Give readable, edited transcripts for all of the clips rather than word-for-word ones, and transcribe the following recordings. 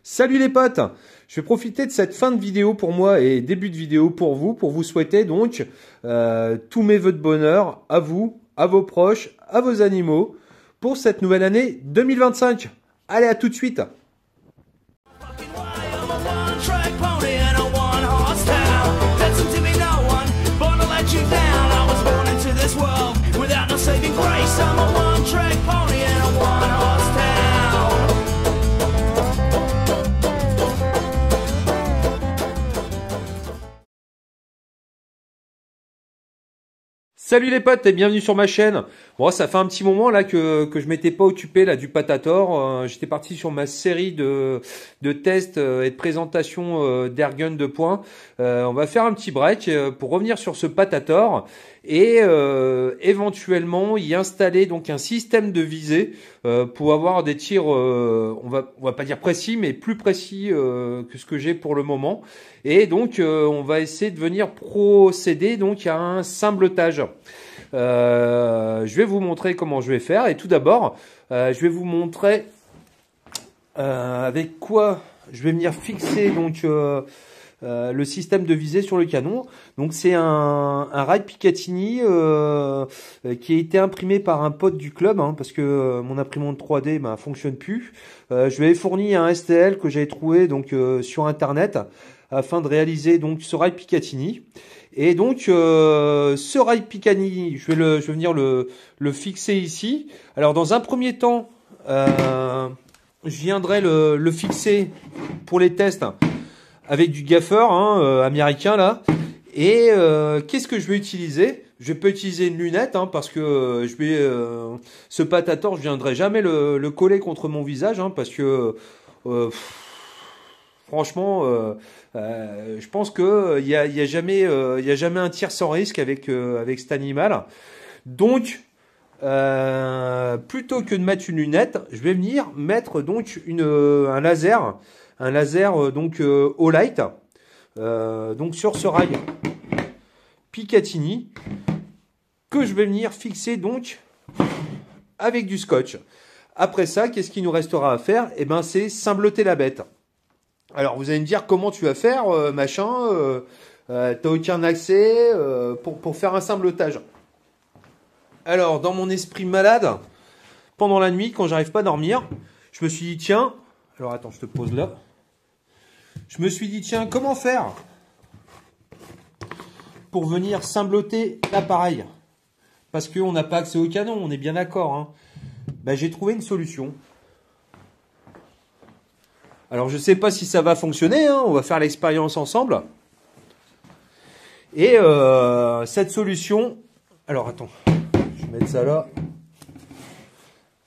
Salut les potes! Je vais profiter de cette fin de vidéo pour moi et début de vidéo pour vous souhaiter donc tous mes vœux de bonheur à vous, à vos proches, à vos animaux pour cette nouvelle année 2025. Allez, à tout de suite! Salut les potes et bienvenue sur ma chaîne. Bon, ça fait un petit moment là que je m'étais pas occupé là du Patator. J'étais parti sur ma série de tests et de présentation d'Airgun de points. On va faire un petit break pour revenir sur ce Patator et éventuellement y installer donc un système de visée pour avoir des tirs, on va pas dire précis, mais plus précis que ce que j'ai pour le moment. Et donc on va essayer de venir procéder donc à un cimbletage. Je vais vous montrer comment je vais faire et tout d'abord je vais vous montrer avec quoi je vais venir fixer donc le système de visée sur le canon. Donc c'est un rail Picatinny qui a été imprimé par un pote du club parce que mon imprimante 3D fonctionne plus. Je lui ai fourni un STL que j'avais trouvé donc sur internet afin de réaliser donc ce rail Picatinny. Et donc ce rail Picatinny, je vais venir le fixer ici. Alors dans un premier temps, je viendrai le fixer pour les tests avec du gaffer américain là. Et qu'est-ce que je vais utiliser? Je peux utiliser une lunette parce que ce Patator, je viendrai jamais le coller contre mon visage parce que franchement, je pense que il y a jamais un tir sans risque avec cet animal. Donc plutôt que de mettre une lunette, je vais venir mettre donc un laser donc au light, donc sur ce rail Picatinny que je vais venir fixer donc avec du scotch. Après ça, qu'est-ce qu'il nous restera à faire? Eh ben, c'est cimbleter la bête. Alors vous allez me dire comment tu vas faire, t'as aucun accès pour faire un cimbletage. Alors dans mon esprit malade, pendant la nuit, quand j'arrive pas à dormir, je me suis dit tiens, alors attends, je te pose là. Je me suis dit tiens, comment faire pour venir cimbleter l'appareil? Parce qu'on n'a pas accès au canon, on est bien d'accord. Ben, j'ai trouvé une solution. Alors je ne sais pas si ça va fonctionner, on va faire l'expérience ensemble. Et cette solution, alors attends, je vais mettre ça là.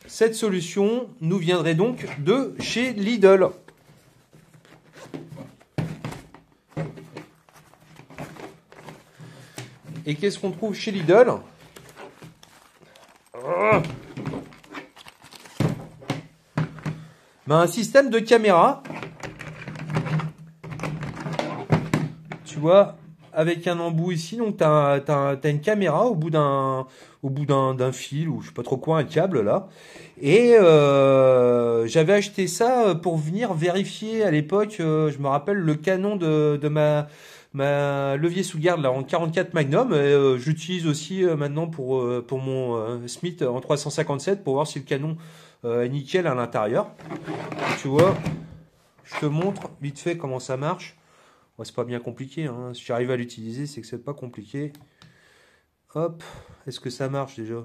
Cette solution nous viendrait donc de chez Lidl. Et qu'est-ce qu'on trouve chez Lidl? Un système de caméra, tu vois, avec un embout ici, donc t'as une caméra au bout d'un fil ou je sais pas trop quoi, un câble là. Et j'avais acheté ça pour venir vérifier à l'époque, je me rappelle le canon de ma levier sous garde là en 44 Magnum. J'utilise aussi maintenant pour mon Smith en 357 pour voir si le canon est nickel à l'intérieur. Tu vois, je te montre vite fait comment ça marche. C'est pas bien compliqué, si j'arrive à l'utiliser, c'est que c'est pas compliqué. Hop, est-ce que ça marche déjà?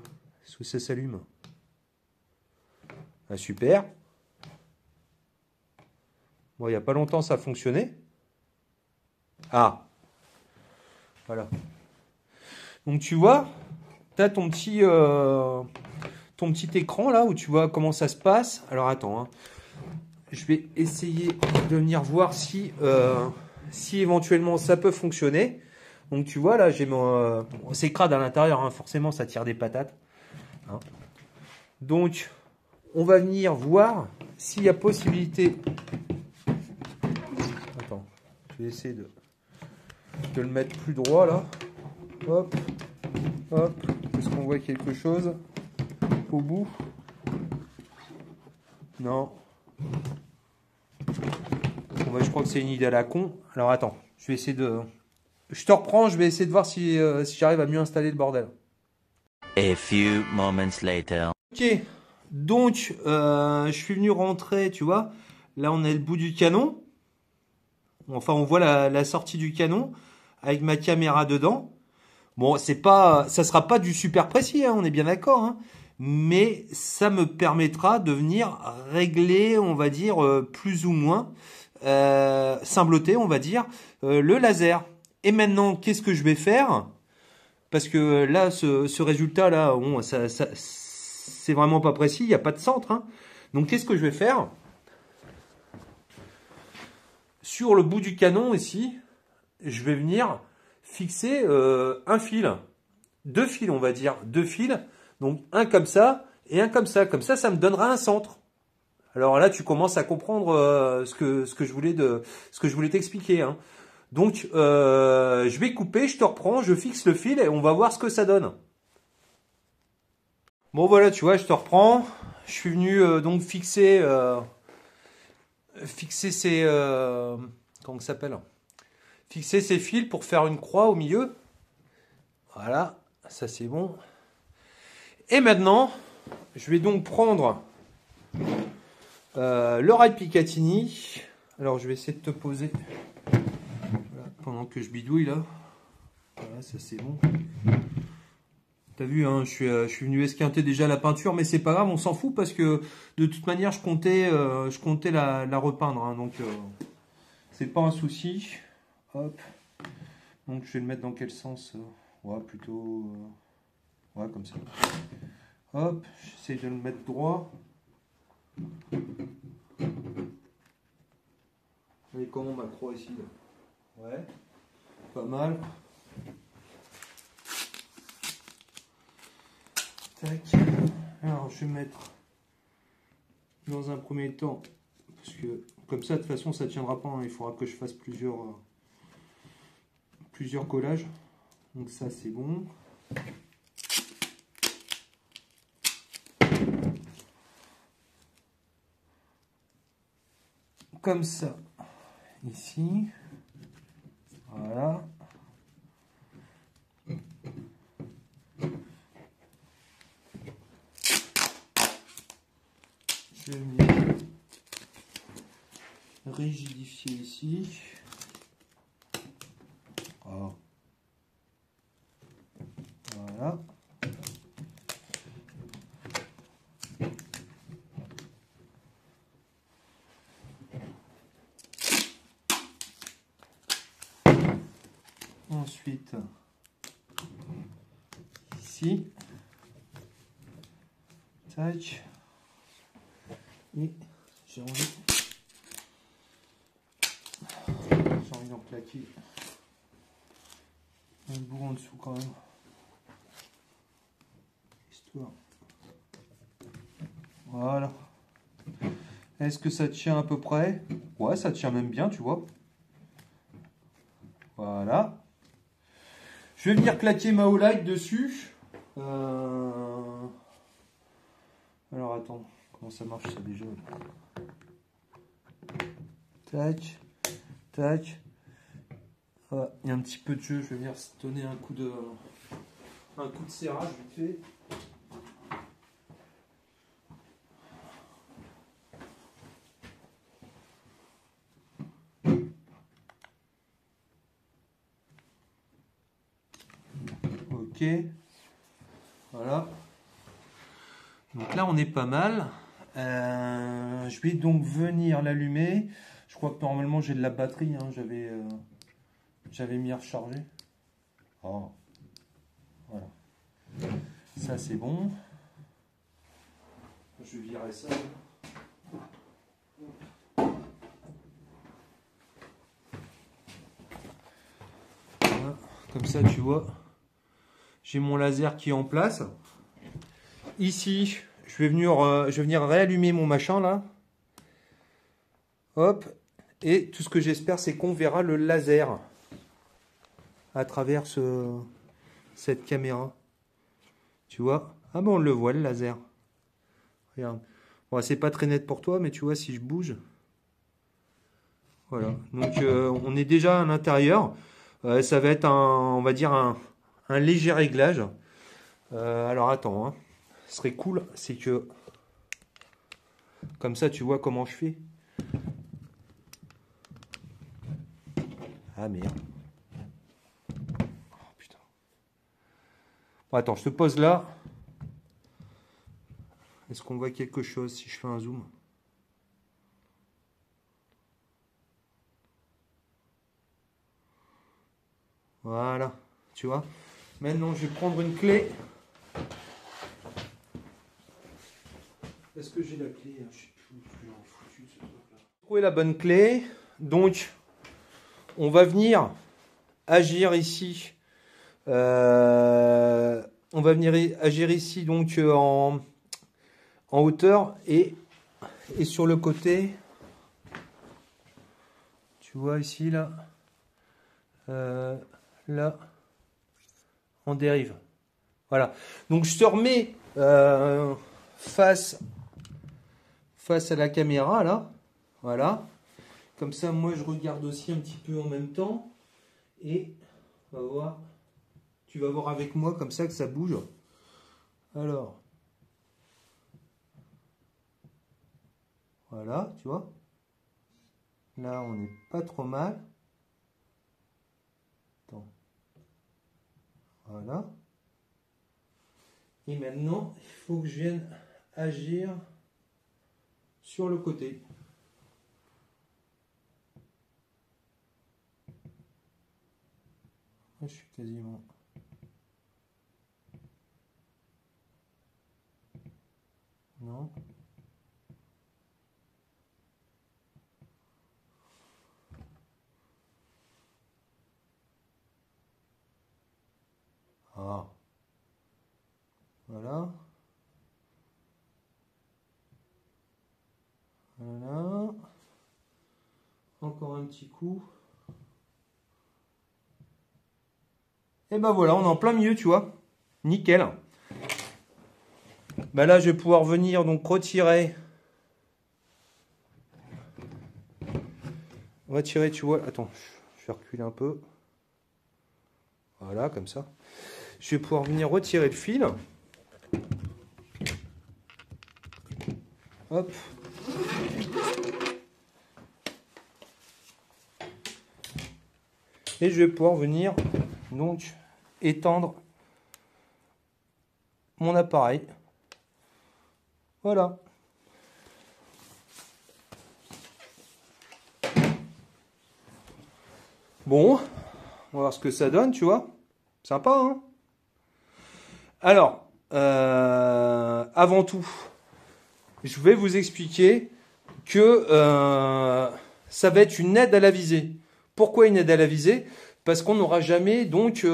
Est-ce que ça s'allume? Ah, super. Bon, il n'y a pas longtemps ça a fonctionné. Ah, voilà. Donc tu vois, tu as ton petit écran là où tu vois comment ça se passe. Alors attends, je vais essayer de venir voir si éventuellement ça peut fonctionner. Donc tu vois là, j'ai mon c'est crade à l'intérieur, forcément ça tire des patates. Donc on va venir voir s'il y a possibilité. Attends, je vais essayer de le mettre plus droit là. Hop, hop. Est-ce qu'on voit quelque chose au bout? Non. Ouais, je crois que c'est une idée à la con. Alors attends, je vais essayer de... Je te reprends, je vais essayer de voir si, si j'arrive à mieux installer le bordel. A few moments later. Ok, donc je suis venu rentrer, tu vois. Là, on a le bout du canon. Enfin, on voit la sortie du canon avec ma caméra dedans. Bon, c'est pas, ça sera pas du super précis, hein, on est bien d'accord, hein, mais ça me permettra de venir régler, on va dire, plus ou moins, symbloter, on va dire, le laser. Et maintenant, qu'est-ce que je vais faire? Parce que là, ce résultat-là, bon, c'est vraiment pas précis, il n'y a pas de centre, hein. Donc, qu'est-ce que je vais faire? Sur le bout du canon ici, je vais venir fixer un fil. Deux fils, on va dire, deux fils. Donc un comme ça et un comme ça. Comme ça me donnera un centre. Alors là, tu commences à comprendre ce que je voulais t'expliquer, hein. Donc je vais couper, je te reprends, je fixe le fil et on va voir ce que ça donne. Bon voilà, tu vois, je te reprends. Je suis venu donc fixer ces comment ça s'appelle? Fixer ces fils pour faire une croix au milieu. Voilà, ça c'est bon. Et maintenant, je vais donc prendre le rail Picatinny. Alors, je vais essayer de te poser voilà, pendant que je bidouille là. Voilà, ça c'est bon. T'as vu, hein, je suis venu esquinter déjà la peinture, mais c'est pas grave, on s'en fout parce que de toute manière, je comptais la repeindre. Hein, donc, c'est pas un souci. Hop. Donc, je vais le mettre dans quel sens? Ouais, plutôt... ouais, comme ça. Hop, j'essaie de le mettre droit. Et comment ma croix ici là? Ouais, pas mal. Tac. Alors je vais mettre dans un premier temps, parce que comme ça de toute façon ça tiendra pas, hein. Il faudra que je fasse plusieurs collages. Donc ça c'est bon. Comme ça, ici. Voilà. Je vais venir rigidifier ici. Oh. Voilà. Ensuite, ici. Tac. Et j'ai envie d'en claquer un bout en dessous quand même. Histoire. Voilà. Est-ce que ça tient à peu près? Ouais, ça tient même bien, tu vois. Voilà. Je vais venir claquer ma Olight dessus. Alors attends, comment ça marche ça déjà? Tac, tac. Ah, il y a un petit peu de jeu, je vais venir donner un coup de serrage vite fait. Ok, voilà. Donc là on est pas mal. Je vais donc venir l'allumer. Je crois que normalement j'ai de la batterie, hein. J'avais mis à recharger. Oh. Voilà. Ça c'est bon. Je vais virer ça. Voilà. Comme ça tu vois. J'ai mon laser qui est en place. Ici, je vais venir réallumer mon machin là. Hop. Et tout ce que j'espère, c'est qu'on verra le laser à travers cette caméra. Tu vois? Ah bon, on le voit le laser. Regarde. Bon, c'est pas très net pour toi, mais tu vois, si je bouge. Voilà, donc on est déjà à l'intérieur. Ça va être on va dire un léger réglage. Alors attends, hein. Ce serait cool, c'est que comme ça tu vois comment je fais. Ah merde. Oh, putain. Bon, attends, je te pose là. Est-ce qu'on voit quelque chose si je fais un zoom? Voilà, tu vois. Maintenant, je vais prendre une clé. Est-ce que j'ai la clé? Je sais plus où je l'ai foutu, ce truc-là. Trouver la bonne clé. Donc, on va venir agir ici. On va venir agir ici donc en hauteur et sur le côté. Tu vois ici là. Là, en dérive. Voilà. Donc je te remets face à la caméra là. Voilà. Comme ça, moi je regarde aussi un petit peu en même temps. Et on va voir. Tu vas voir avec moi comme ça que ça bouge. Alors. Voilà, tu vois. Là, on n'est pas trop mal. Attends. Voilà. Et maintenant, il faut que je vienne agir sur le côté. Je suis quasiment... Non. Ah. Voilà. Voilà. Encore un petit coup. Et ben voilà, on est en plein milieu, tu vois. Nickel. Ben là, je vais pouvoir venir donc retirer. Retirer, tu vois. Attends, je vais reculer un peu. Voilà, comme ça. Je vais pouvoir venir retirer le fil. Hop. Et je vais pouvoir venir donc étendre mon appareil. Voilà. Bon, on va voir ce que ça donne, tu vois. Sympa, hein? Alors, avant tout, je vais vous expliquer que ça va être une aide à la visée. Pourquoi une aide à la visée? Parce qu'on n'aura jamais donc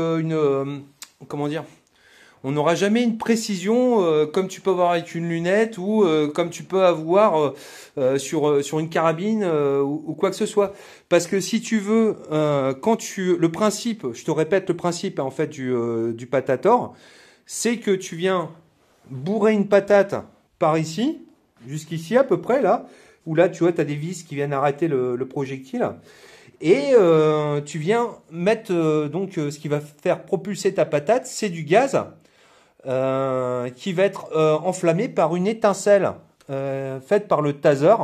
comment dire? On n'aura jamais une précision comme tu peux avoir avec une lunette ou comme tu peux avoir sur une carabine ou quoi que ce soit. Parce que si tu veux, le principe, je te répète le principe en fait du patator, c'est que tu viens bourrer une patate par ici, jusqu'ici à peu près là, où là tu vois tu as des vis qui viennent arrêter le projectile. Et tu viens mettre donc ce qui va faire propulser ta patate, c'est du gaz qui va être enflammé par une étincelle faite par le taser.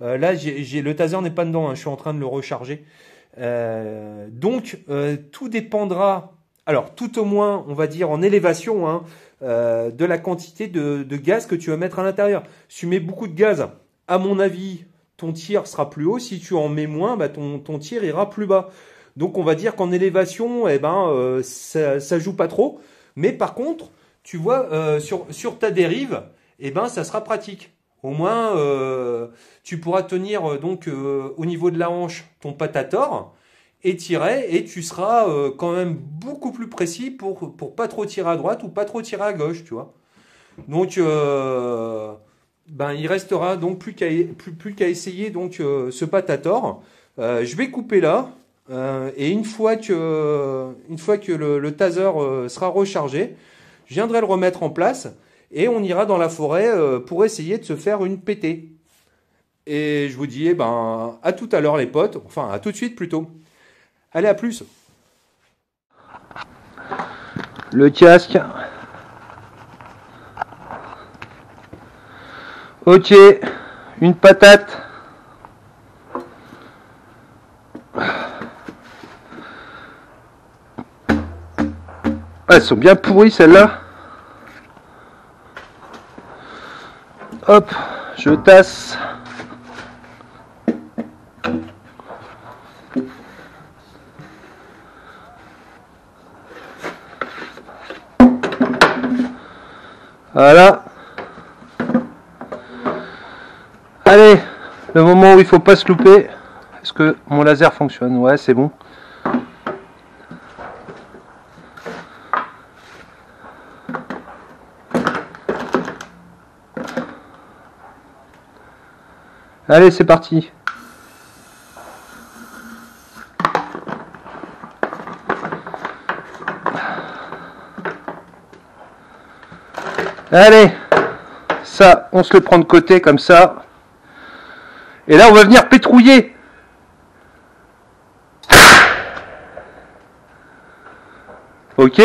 Là, le taser n'est pas dedans, hein, je suis en train de le recharger. Donc, tout dépendra, alors tout au moins, on va dire en élévation, hein, de la quantité de gaz que tu vas mettre à l'intérieur. Si tu mets beaucoup de gaz, à mon avis, ton tir sera plus haut. Si tu en mets moins, bah, ton tir ira plus bas. Donc, on va dire qu'en élévation, eh ben, ça joue pas trop. Mais par contre, tu vois, sur ta dérive, eh ben, ça sera pratique. Au moins, tu pourras tenir donc au niveau de la hanche ton patator et tirer, et tu seras quand même beaucoup plus précis pour pas trop tirer à droite ou pas trop tirer à gauche, tu vois. Donc, ben, il restera donc plus qu'à essayer donc ce patator. Je vais couper là, et une fois que le taser sera rechargé, je viendrai le remettre en place et on ira dans la forêt pour essayer de se faire une pétée. Et je vous dis, eh ben, à tout à l'heure les potes, enfin à tout de suite plutôt. Allez, à plus. Le casque. Ok, une patate. Elles sont bien pourries celles-là. Hop, je tasse. Voilà. Allez, le moment où il faut pas se louper. Est-ce que mon laser fonctionne? Ouais, c'est bon. Allez, c'est parti. Allez, ça, on se le prend de côté comme ça. Et là, on va venir pétrouiller. Ok.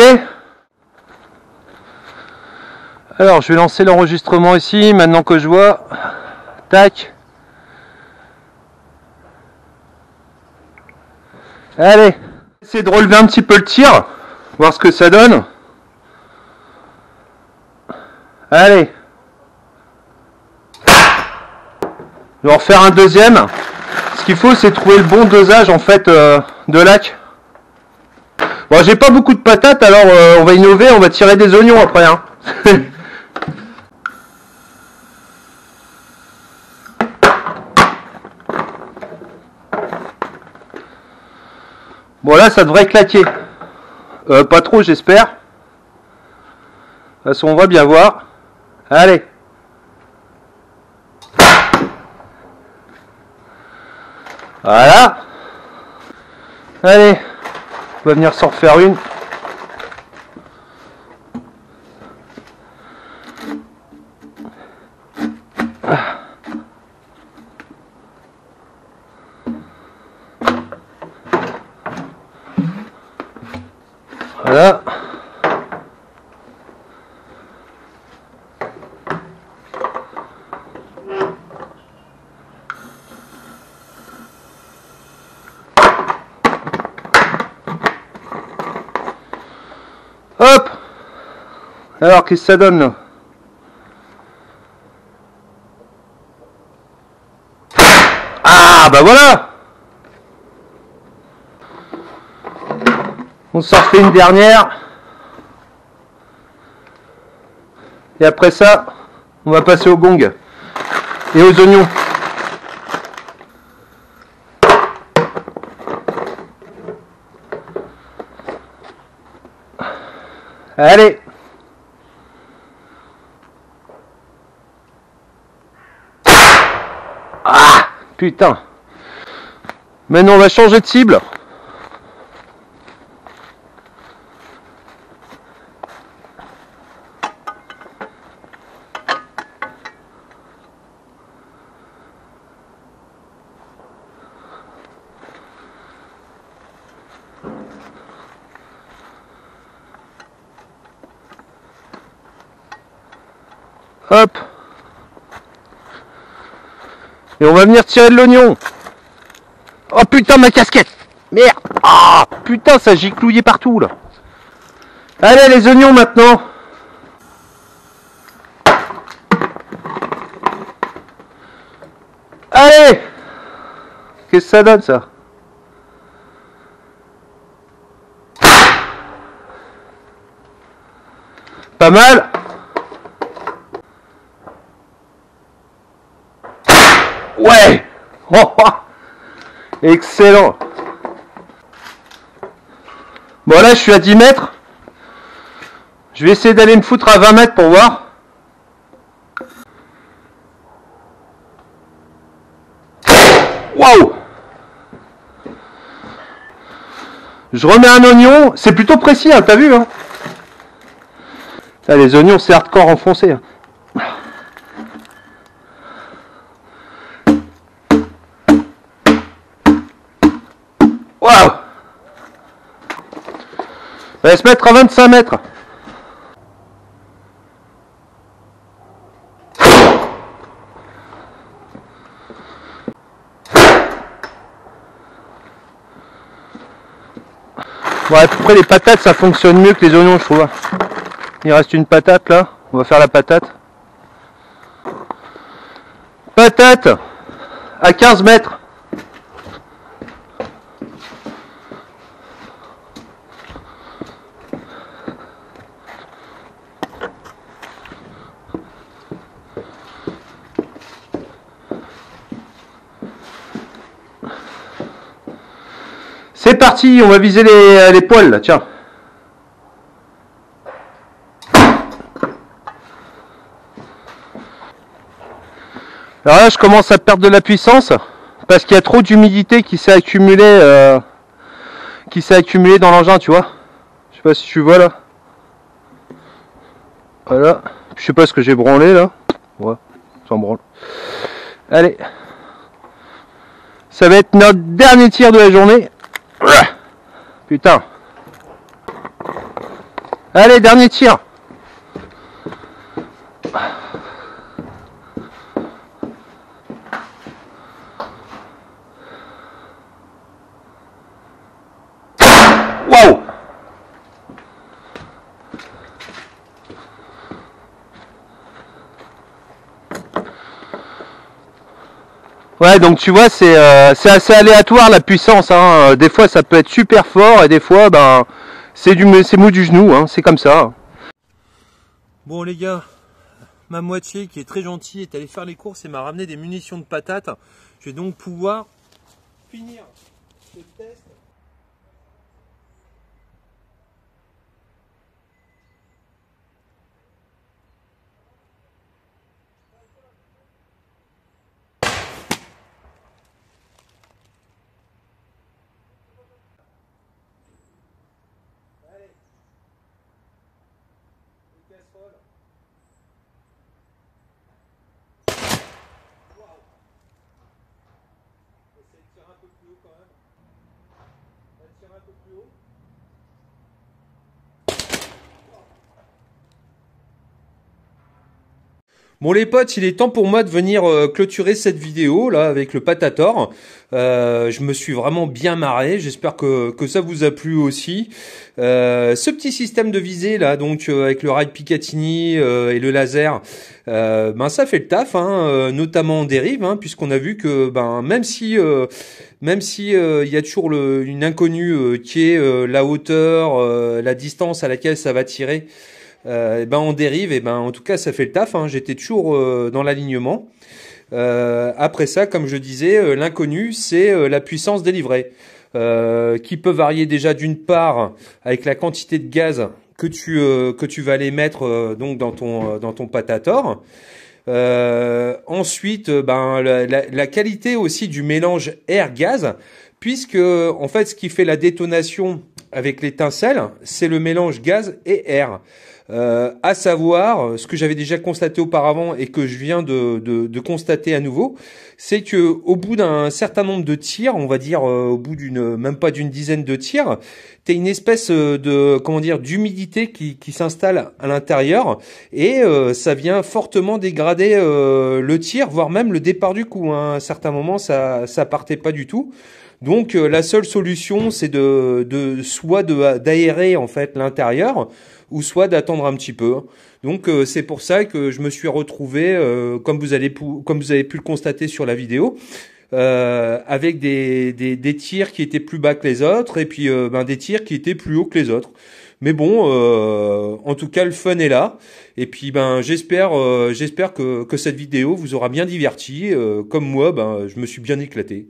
Alors, je vais lancer l'enregistrement ici, maintenant que je vois. Tac. Allez, essayer de relever un petit peu le tir, voir ce que ça donne. Allez. Je vais en refaire un deuxième. Ce qu'il faut, c'est trouver le bon dosage en fait de lac. Bon, j'ai pas beaucoup de patates, alors on va innover, on va tirer des oignons après. Hein. Bon là, ça devrait claquer. Pas trop, j'espère. De toute façon, on va bien voir. Allez. Voilà. Allez. On va venir s'en refaire une. Voilà. Hop. Alors, qu'est-ce que ça donne là? Ah, bah voilà. On s'en refait une dernière. Et après ça, on va passer au gong et aux oignons. Allez. Ah, putain. Maintenant, on va changer de cible. Hop. Et on va venir tirer de l'oignon. Oh putain, ma casquette. Merde. Ah putain, ça giclouillait partout là. Allez, les oignons maintenant. Allez. Qu'est-ce que ça donne ça? Pas mal. Ouais. Oh, oh. Excellent. Bon là je suis à 10 mètres. Je vais essayer d'aller me foutre à 20 mètres pour voir. Waouh. Je remets un oignon. C'est plutôt précis, hein, t'as vu hein. Là, les oignons c'est hardcore enfoncé. Hein. Waouh! On va se mettre à 25 mètres. Bon, à peu près les patates ça fonctionne mieux que les oignons, je trouve. Il reste une patate là, on va faire la patate. Patate à 15 mètres. C'est parti, on va viser les poils là, tiens. Alors là, je commence à perdre de la puissance parce qu'il y a trop d'humidité qui s'est accumulée dans l'engin, tu vois. Je sais pas si tu vois là. Voilà. Je sais pas ce que j'ai branlé là. Ouais, j'en branle. Allez. Ça va être notre dernier tir de la journée. Putain. Allez, dernier tir. Waouh. Ouais, donc tu vois, c'est assez aléatoire la puissance, hein. Des fois ça peut être super fort et des fois ben c'est mou du genou, hein. C'est comme ça. Bon les gars, ma moitié qui est très gentille est allée faire les courses et m'a ramené des munitions de patates. Je vais donc pouvoir finir ce test. Allez, une casserole. Waouh. On va essayer de tirer un peu plus haut quand même. On va tirer un peu plus haut. Bon les potes, il est temps pour moi de venir clôturer cette vidéo là avec le Patator. Je me suis vraiment bien marré, j'espère que ça vous a plu aussi. Ce petit système de visée là, donc avec le rail Picatinny et le laser, ben ça fait le taf, hein, notamment en dérive, hein, puisqu'on a vu que ben même si il y a toujours une inconnue qui est la hauteur, la distance à laquelle ça va tirer. Ben on dérive, et ben en tout cas ça fait le taf, hein. J'étais toujours dans l'alignement. Après ça, comme je disais, l'inconnu c'est la puissance délivrée, qui peut varier déjà d'une part avec la quantité de gaz que tu vas aller mettre donc dans ton Patator. Ensuite, ben la qualité aussi du mélange air-gaz, puisque en fait ce qui fait la détonation avec l'étincelle, c'est le mélange gaz et air. À savoir, ce que j'avais déjà constaté auparavant et que je viens de constater à nouveau, c'est que au bout d'un certain nombre de tirs, on va dire au bout même pas d'une dizaine de tirs, t'as une espèce d'humidité qui s'installe à l'intérieur et ça vient fortement dégrader le tir, voire même le départ du coup, hein. À un certain moment, ça partait pas du tout. Donc la seule solution, c'est soit d'aérer en fait l'intérieur, ou soit d'attendre un petit peu. Donc c'est pour ça que je me suis retrouvé, comme vous avez pu le constater sur la vidéo, avec des tirs qui étaient plus bas que les autres, et puis des tirs qui étaient plus hauts que les autres. Mais bon, en tout cas le fun est là, et puis j'espère que cette vidéo vous aura bien diverti, comme moi, je me suis bien éclaté.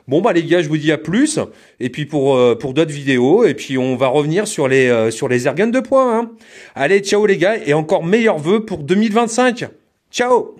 Bon les gars, je vous dis à plus, et puis pour d'autres vidéos, et puis on va revenir sur les airguns de poing, hein. Allez, ciao les gars, et encore meilleurs vœux pour 2025. Ciao.